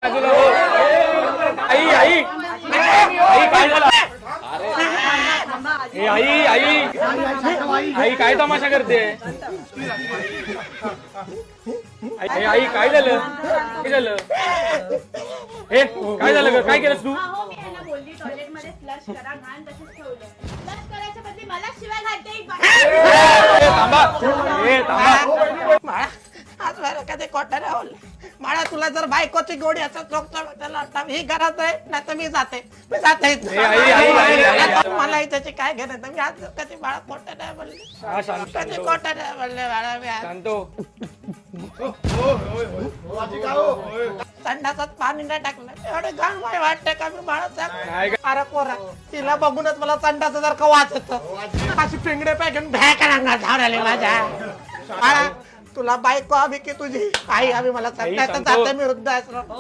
आई आई आई काय झालं? आई आई आई काय तमाशा करते? आई काय झालं? काय झालं? हे काय झालं ग? काय केलंस तू? माळा आज बरं कधी कोटा राहलं माळा तुला जर बायकोची गोडी असत ही घरात आहे नाही तर मी जाते मला त्याची काय घेणं मी आज कधी बाळा कोटा नाही बोलले कधी कोटा नाही बोलले बाळा मी संडासात पाणी नाही टाकलं एवढं घाण माय वाटतं का मी बाळा अरे पोरा तिला बघूनच मला संडास जर का वाचत अशी पिंगडे पाहिजे भॅ करा झाडाले माझ्या बाळा तुला बायको हवी की तुझी आई हवी मला सांगता जाते मी वृद्ध आश्रम